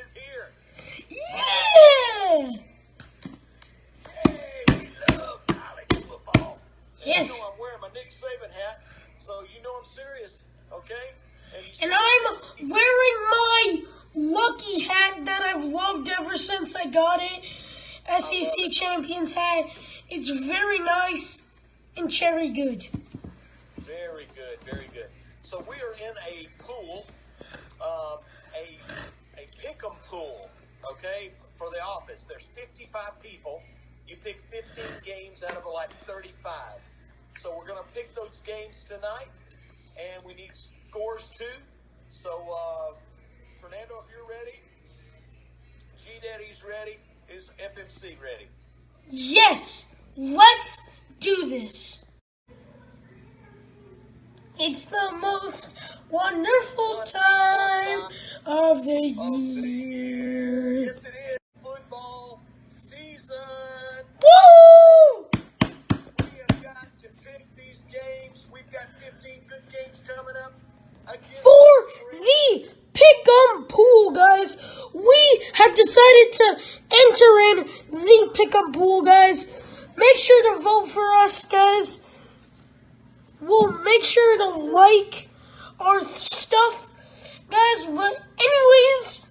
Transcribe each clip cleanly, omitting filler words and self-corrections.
is here. Yeah! Hey, we love college football. Yes. You know I'm wearing my Nick Saban hat, so you know I'm serious, okay? And I'm wearing my Lucky hat that I've loved ever since I got it. SEC Champions hat. It's very nice and cherry good. Very good, very good. So we are in a pool, a pick'em pool, okay, for the office. There's 55 people. You pick 15 games out of like 35. So we're going to pick those games tonight, and we need scores too. So, Fernando, if you're ready, G-Daddy's ready. Is FMC ready? Yes, let's do this. It's the most wonderful time of the year. Yes, it is. Football season. Woo! We have got to pick these games. We've got 15 good games coming up. For the Pick'em pool, guys, we have decided to enter in the Pick'em pool, guys. Make sure to vote for us, guys. We'll make sure to like our stuff, guys. But anyways,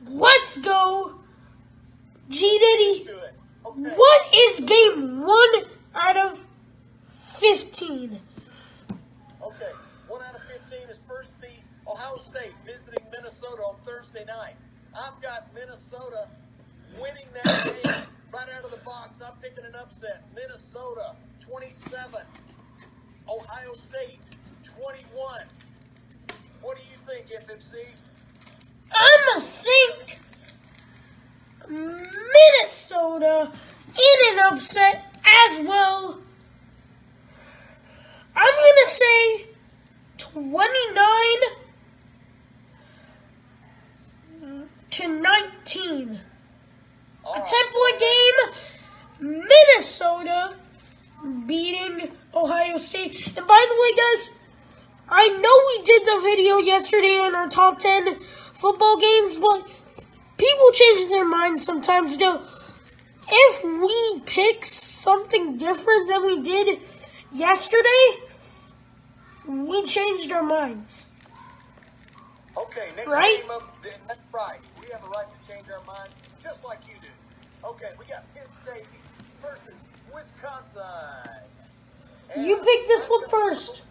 let's go. G-Daddy, what is game 1 out of 15? Okay, 1 out of 15 is first the Ohio State visiting Minnesota on Thursday night. I've got Minnesota winning that game right out of the box. I'm picking an upset. Minnesota 27, Ohio State 21. What do you think, FMC? I'm going to think Minnesota in an upset as well. I'm going to say 29 to 19. A 10-point game, Minnesota beating Ohio State. And by the way, guys, I know we did the video yesterday on our top 10 football games, but people change their minds sometimes, though. If we pick something different than we did yesterday, we changed our minds. Okay, next right? game up. That's right. We have a right to change our minds, just like you do. Okay, we got Penn State versus Wisconsin. And you pick this one first.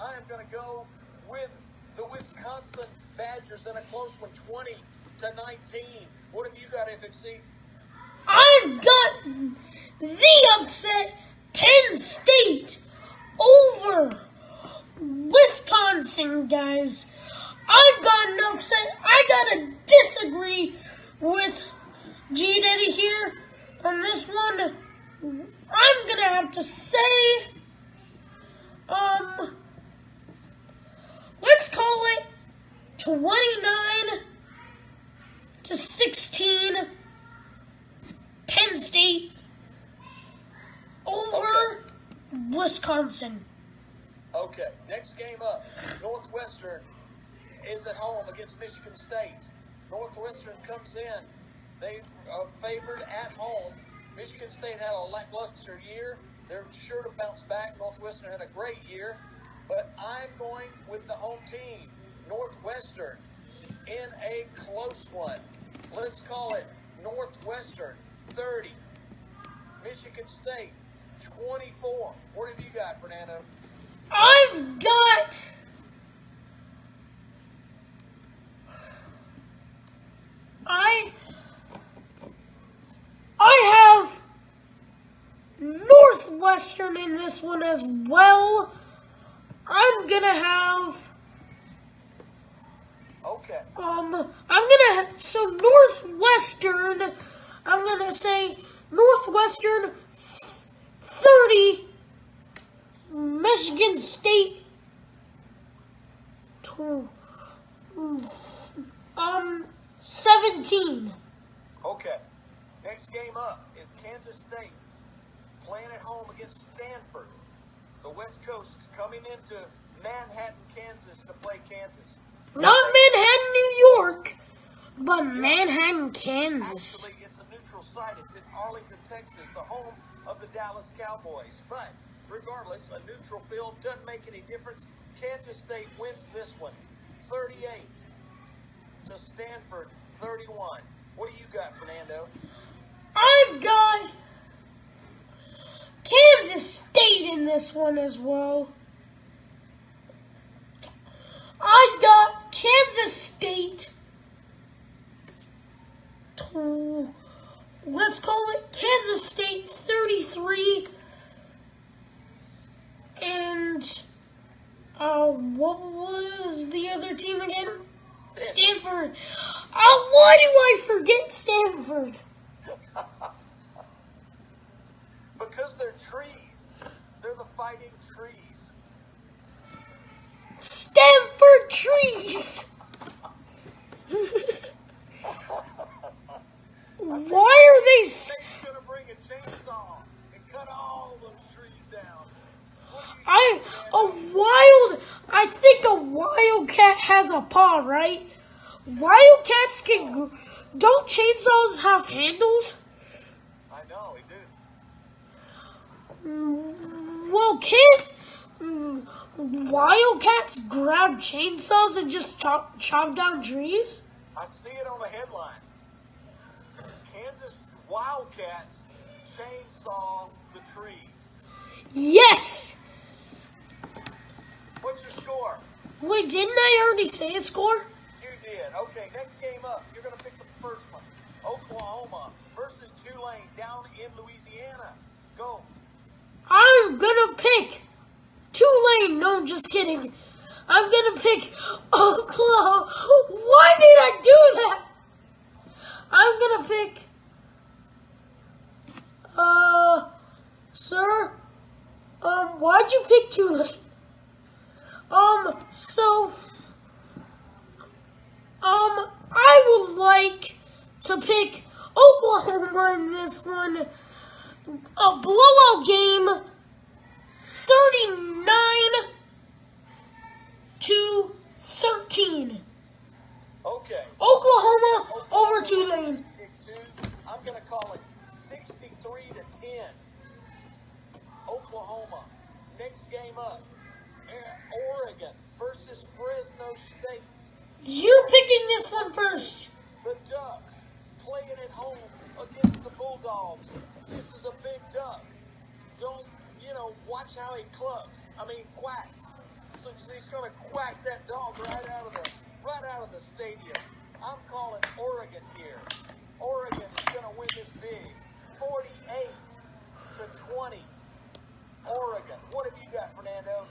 I am going to go with the Wisconsin Badgers in a close one, 20 to 19. What have you got, FMC? I've got the upset, Penn State over Wisconsin, guys. I've got an upset. I gotta disagree with G-Daddy here on this one. I'm gonna have to say, let's call it 29 to 16. Penn State over Wisconsin. Okay, next game up. Northwestern is at home against Michigan State. Northwestern comes in. They are favored at home. Michigan State had a lackluster year. They're sure to bounce back. Northwestern had a great year. But I'm going with the home team, Northwestern, in a close one. Let's call it Northwestern 30, Michigan State 24. What have you got, Fernando? I've got I have Northwestern in this one as well. I'm gonna have so Northwestern, I'm gonna say Northwestern 30, Michigan State 17. Okay. Next game up is Kansas State playing at home against Stanford. The West Coast is coming into Manhattan, Kansas to play Kansas. Not Manhattan, New but Manhattan, Kansas. Actually, it's a neutral site. It's in Arlington, Texas, the home of the Dallas Cowboys. But regardless, a neutral field doesn't make any difference. Kansas State wins this one, 38 to Stanford, 31. What do you got, Fernando? I've got Kansas State in this one as well. I got Kansas State. Let's call it Kansas State 33. And what was the other team again? Stanford. Why do I forget Stanford? Because they're trees. They're the fighting trees. Stanford trees. Why are they? They're gonna bring a chainsaw and cut all those trees down. I think a wildcat has a paw, right? Wildcats can. Don't chainsaws have handles? I know, they do. Well, can't wildcats grab chainsaws and just chop down trees? I see it on the headline. Kansas Wildcats chainsaw the trees. Yes! What's your score? Wait, didn't I already say a score? You did. Okay, next game up. You're going to pick the first one. Oklahoma versus Tulane down in Louisiana. Go. I'm gonna pick Tulane. No, I'm just kidding. I'm gonna pick Oklahoma. Why did I do that? I'm gonna pick, sir, why'd you pick Tulane? I would like to pick Oklahoma in this one. A blowout game, 39-13. Okay. Oklahoma over Tulane. I'm going to call it 63-10. Oklahoma. Next game up, Oregon versus Fresno State. You picking this one first. The Ducks playing at home against the Bulldogs. This is a big duck. Don't, watch how he quacks. So he's going to quack that dog right out of the stadium. I'm calling Oregon here. Oregon is going to win this big, 48-20. Oregon. What have you got, Fernando?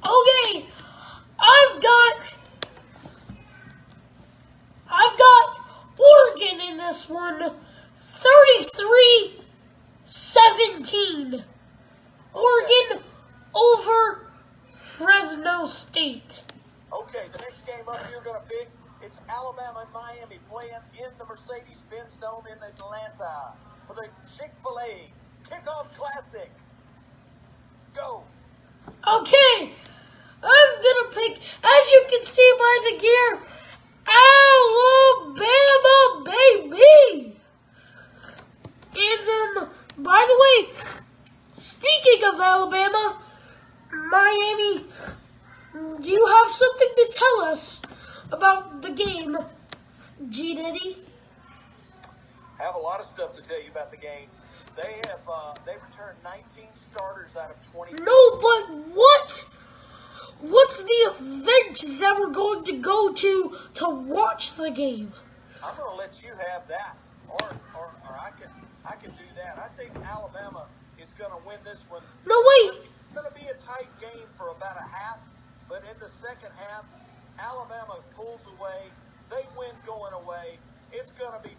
Okay, I've got Oregon in this one, 33-17. Oregon over Fresno State. Okay, the next game up you're going to pick, it's Alabama and Miami playing in the Mercedes-Benz Dome in Atlanta for the Chick-fil-A Kickoff Classic. Go. Okay, I'm going to pick, as you can see by the gear, Alabama, baby. And, by the way, speaking of Alabama, Miami, do you have something to tell us about the game, G. Diddy? I have a lot of stuff to tell you about the game. They returned 19 starters out of 22. No, but what's the event that we're going to go to watch the game? I'm going to let you have that, or I can do that. I think Alabama is going to win this one. No, wait. It's going to be a tight game for about a half, but in the second half, Alabama pulls away. They win going away. It's going to be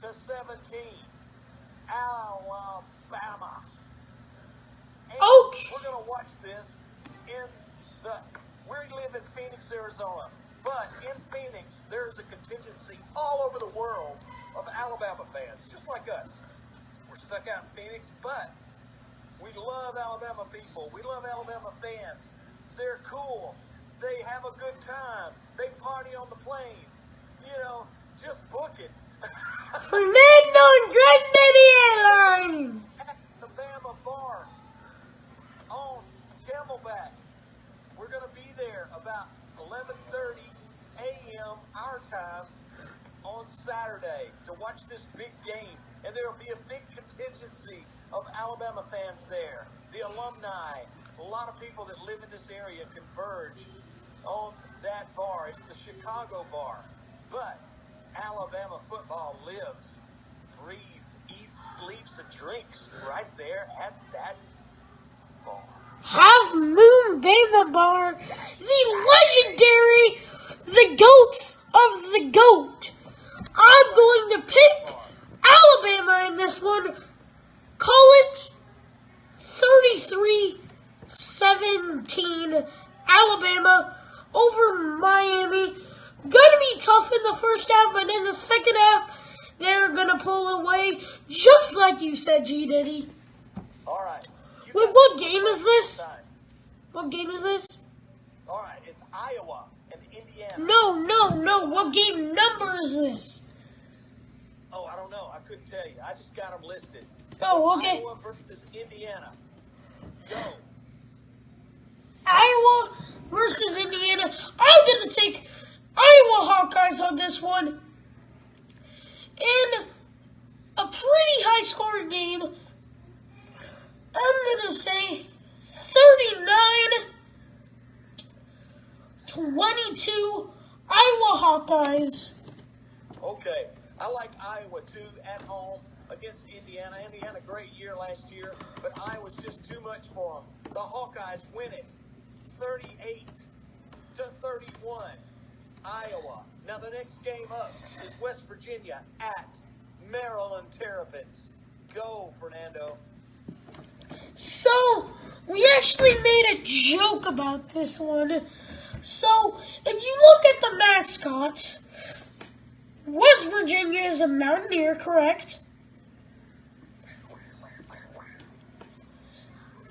42-17. Alabama. And Okay. we're going to watch this we live in Phoenix, Arizona. But in Phoenix, there is a contingency all over the world of Alabama fans, just like us. We're stuck out in Phoenix, but we love Alabama people. We love Alabama fans. They're cool. They have a good time. They party on the plane. You know, just book it. Fernando and Greg Nitty Airline. At the Bama Bar on Camelback. We're going to be there about 11:30 a.m. our time on Saturday to watch this big game. And there will be a big contingency of Alabama fans there. The alumni, a lot of people that live in this area converge on that bar. It's the Chicago bar. But Alabama football lives, breathes, eats, sleeps, and drinks right there at that bar. Half Moon Bama Bar, the legendary, the goats of the goat. I'm going to pick Alabama in this one. Call it 33-17. Alabama over Miami. Gonna be tough in the first half, but in the second half, they're gonna pull away, just like you said, G Diddy. All right. Wait, what game is this? What game is this? All right, it's Iowa and Indiana. No. What game number is this? Oh, I don't know. I couldn't tell you. I just got them listed. Oh, okay. Iowa versus Indiana. Go. Iowa versus Indiana. I'm gonna take Iowa Hawkeyes on this one. In a pretty high-scoring game, I'm gonna say 39-22 Iowa Hawkeyes. Okay. I like Iowa, too, at home against Indiana. Indiana, great year last year, but Iowa's just too much for them. The Hawkeyes win it 38-31. Iowa. Now, the next game up is West Virginia at Maryland Terrapins. Go, Fernando. So, we actually made a joke about this one. So, if you look at the mascot, West Virginia is a Mountaineer, correct?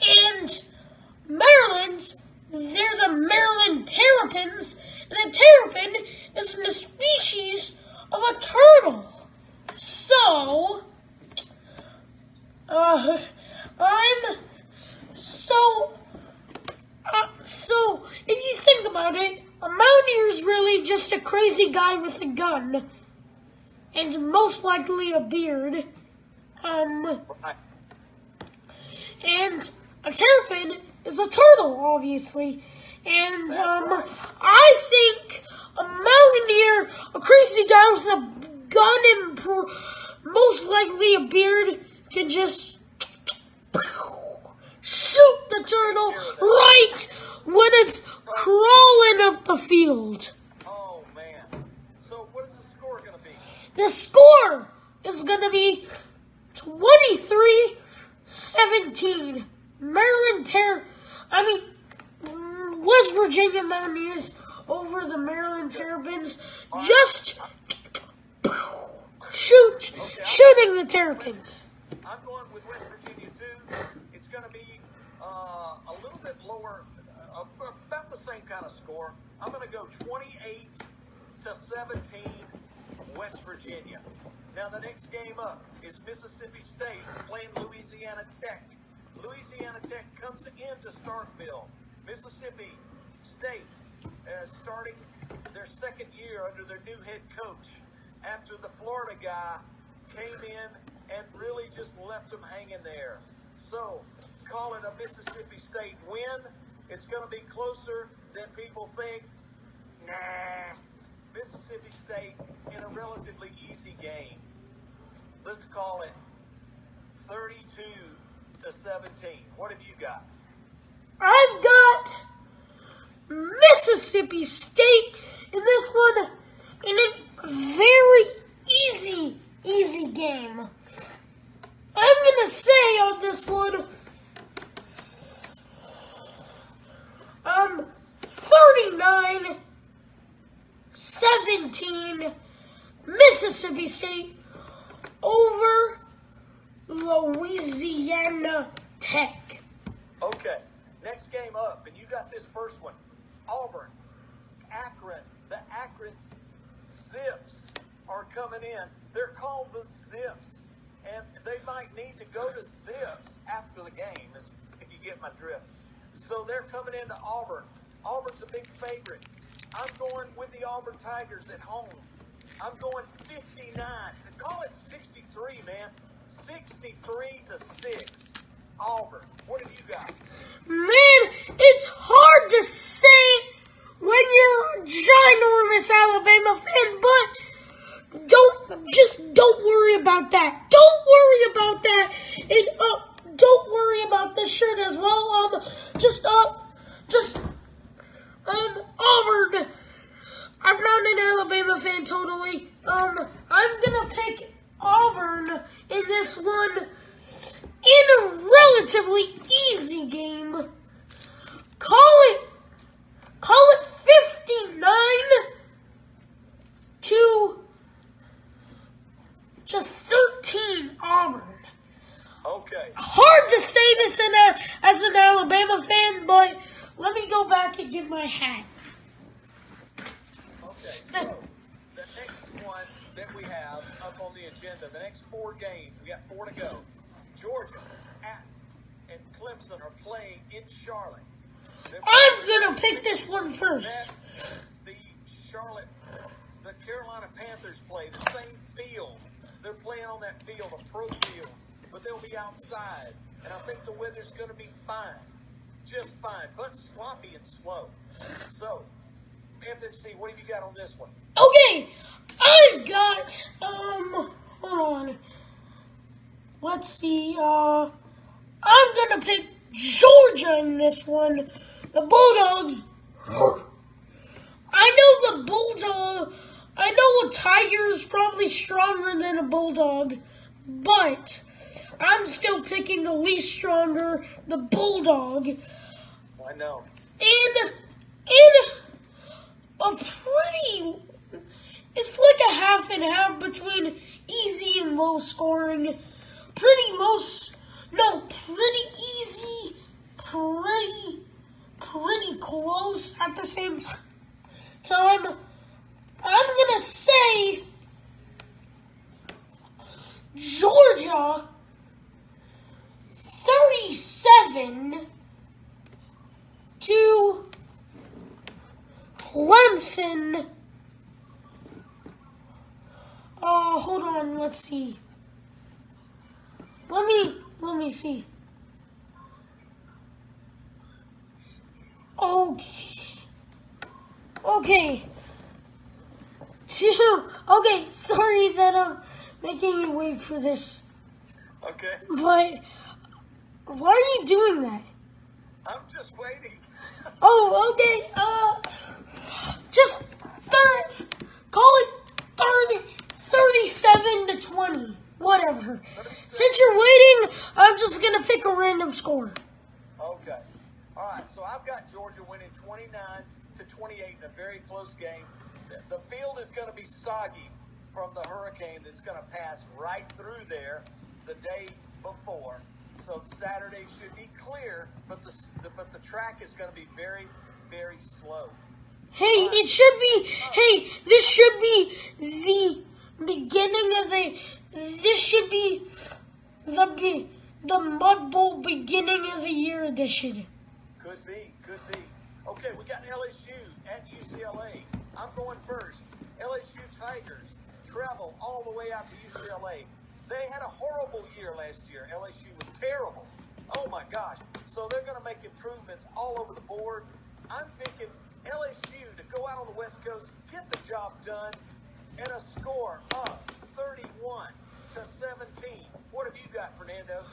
And Maryland, they're the Maryland Terrapins, and a terrapin is a species of a turtle. So, so if you think about it, a Mountaineer is really just a crazy guy with a gun, and most likely a beard. And a terrapin is a turtle, obviously. And I think a Mountaineer, a crazy guy with a gun and most likely a beard, can just shoot the turtle right when it's crawling up the field. Oh, man. So what is the score going to be? The score is going to be 23-17. West Virginia Mountaineers over the Maryland Terrapins. Just shooting the Terrapins. I'm going with West Virginia, too. It's going to be a little bit lower, about the same kind of score. I'm going to go 28-17 West Virginia. Now, the next game up is Mississippi State playing Louisiana Tech. Louisiana Tech comes into Starkville. Mississippi State starting their second year under their new head coach after the Florida guy came in and really just left them hanging there. So, call it a Mississippi State win. It's going to be closer than people think. Nah. Mississippi State in a relatively easy game. Let's call it 32-17. What have you got? I've got Mississippi State in this one in a very easy game. I'm going to say on this one, 39-17 Mississippi State over Louisiana Tech. Okay, next game up, and you got this first one. Auburn, Akron. The Akron Zips are coming in. They're called the Zips. And they might need to go to Zips after the game, if you get my drift. So they're coming into Auburn. Auburn's a big favorite. I'm going with the Auburn Tigers at home. I'm going 59. Call it 63, man. 63-6. Auburn. What have you got? Man, it's hard to say when you're a ginormous Alabama fan, but don't worry about that. Don't worry about that. And don't worry about the shirt as well. Auburn. I'm not an Alabama fan totally. I'm gonna pick Auburn in this one in a relatively easy game. Call it 59-13 Auburn. Okay. Hard to say this as an Alabama fan, but let me go back and get my hat. Okay, so the next one that we have up on the agenda, the next 4 games, we got 4 to go. Georgia, and Clemson are playing in Charlotte. I'm going to pick this one first. The Carolina Panthers play the same field. They're playing on that field, a pro field, but they'll be outside. And I think the weather's going to be fine, just fine, but sloppy and slow. So, FMC, what have you got on this one? Okay, I've got, hold on. Let's see, I'm going to pick Georgia in this one. The Bulldogs. I know a Tiger is probably stronger than a Bulldog, but I'm still picking the least stronger, the Bulldog. I know. In a pretty, it's like a half and half between easy and low scoring. Pretty easy, pretty close at the same time. I'm gonna say Georgia 37 to Clemson. Hold on, let's see. Let me see. Okay. Okay, sorry that I'm making you wait for this. Okay. But why are you doing that? I'm just waiting. Oh, okay. Just call it 37-20. Whatever. Since you're waiting, I'm just going to pick a random score. Okay. All right, so I've got Georgia winning 29-28 in a very close game. The field is going to be soggy from the hurricane that's going to pass right through there the day before. So Saturday should be clear, but the track is going to be very, very slow. Hey, this should be the beginning of this should be the Mud Bowl beginning of the year edition. Could be. Okay, we got LSU at UCLA. I'm going first. LSU Tigers travel all the way out to UCLA. They had a horrible year last year. LSU was terrible. Oh, my gosh. So they're going to make improvements all over the board. I'm picking LSU to go out on the West Coast, get the job done, and a score of 31-17. What have you got, Fernando?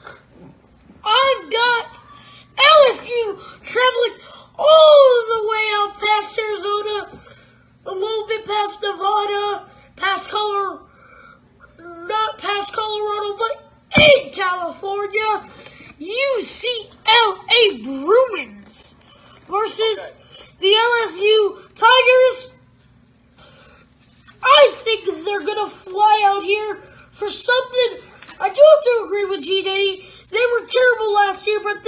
I've got LSU traveling all the way out past Arizona, a little bit past Nevada, not past Colorado, but in California, UCLA Bruins versus the LSU Tigers. I think they're going to fly out here for something. I do have to agree with G-Daddy. They were terrible last year, but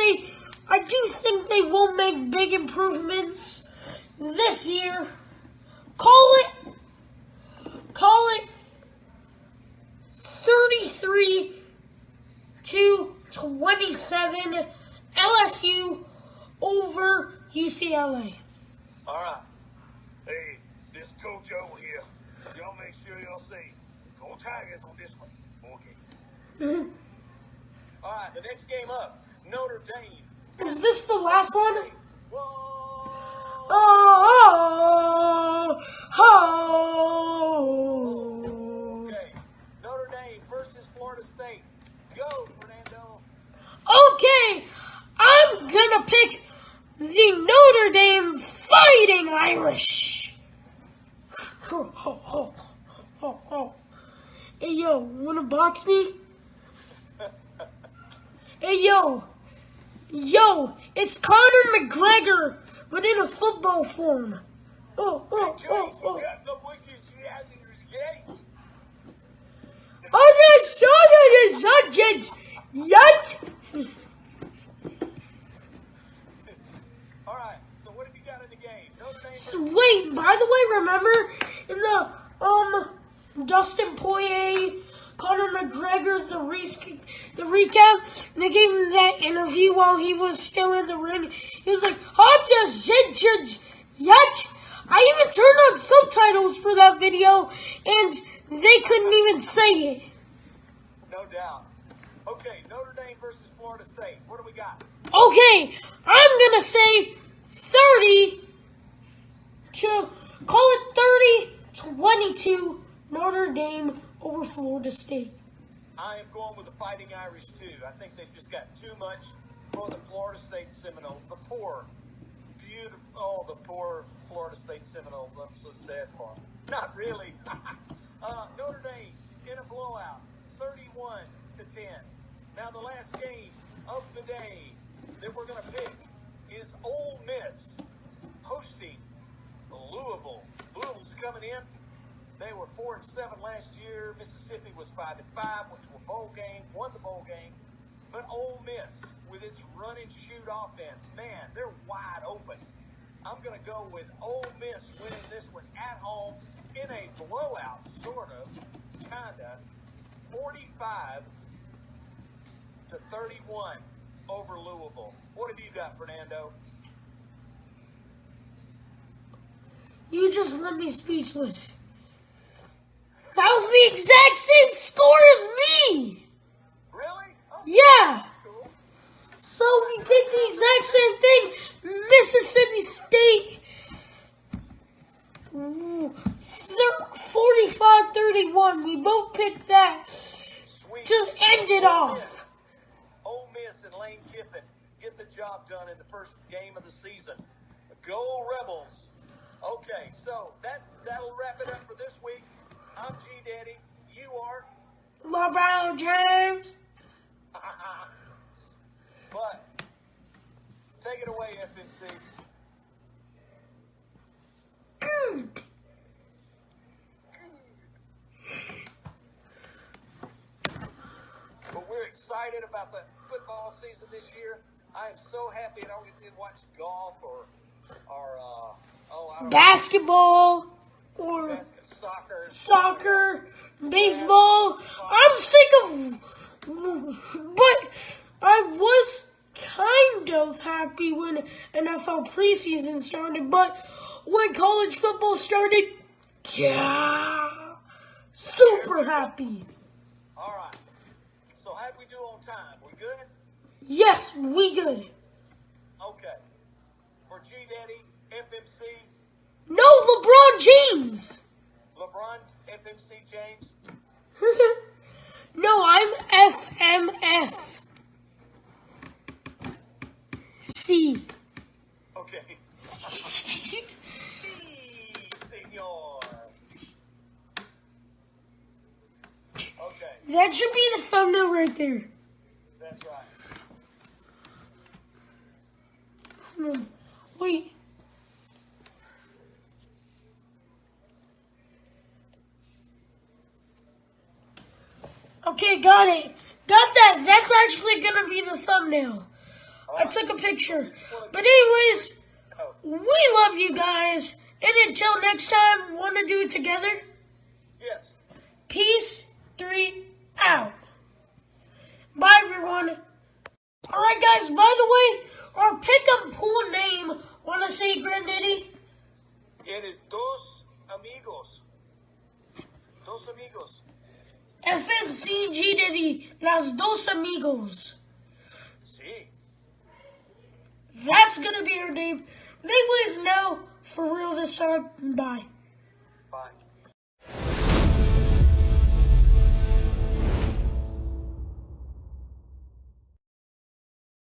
I do think they will make big improvements this year. Call it 33-27 LSU over UCLA. All right. Hey, this Coach O here. Y'all make sure y'all say, go Tigers on this one. Okay. All right, the next game up, Notre Dame. Is this the last one? Whoa! Oh. Okay, Notre Dame versus Florida State. Go, Fernando. Okay, I'm gonna pick the Notre Dame Fighting Irish. Hey, yo, wanna box me? Hey, yo, it's Conor McGregor, but in a football form. Oh. I just saw the subject yet. All right, so what have you got in the game? Notre Dame So, wait, by the way, remember in the Dustin Poirier, Conor McGregor, the recap, and they gave him that interview while he was still in the ring. He was like, yet. I even turned on subtitles for that video, and they couldn't even say it. No doubt. Okay, Notre Dame versus Florida State. What do we got? Okay, I'm gonna say 30-22 Notre Dame over Florida State. I am going with the Fighting Irish, too. I think they've just got too much for the Florida State Seminoles. The poor Florida State Seminoles. I'm so sad for them. Not really. Notre Dame in a blowout, 31-10. Now, the last game of the day that we're going to pick is Ole Miss hosting Louisville. Louisville's coming in. They were 4-7 last year. Mississippi was 5-5, went to a bowl game, won the bowl game. But Ole Miss, with its run and shoot offense, man, they're wide open. I'm going to go with Ole Miss winning this one at home in a blowout, sort of, kind of, 45-31 over Louisville. What have you got, Fernando? You just left me speechless. That was the exact same score as me. Really? Oh, Yeah. that's cool. So we picked the exact same thing. Mississippi State, 45-31. We both picked that Sweet. to end it off. Ole Miss and Lane Kiffin get the job done in the first game of the season. Go Rebels. Okay, so that'll wrap it up for this week. I'm G Daddy. You are. LeBron James. But take it away, FMC. Good. But we're excited about the football season this year. I am so happy I don't get to watch golf or I don't know, Basketball or soccer, baseball. I'm sick of, but I was kind of happy when NFL preseason started, but when college football started, yeah, super happy. All right. So how'd we do on time? We good? Yes, we good. Okay. For G Daddy, FMC, No LeBron James. LeBron, FMC James. No, I'm FMF. C. Okay. Senor. Okay, That should be the thumbnail right there. that's right. Wait. Okay, got it. Got that. That's actually going to be the thumbnail. I took a picture. But anyways, we love you guys. until next time, want to do it together? Yes. Peace, 3, out. Bye, everyone. All right, guys, by the way, our pick-up pool name, want to say, Granddaddy? It is Dos Amigos. Dos Amigos. FMCG Daddy, Las Dos Amigos. Sí. That's going to be our name. Anyways, now, for real this time, bye. Bye.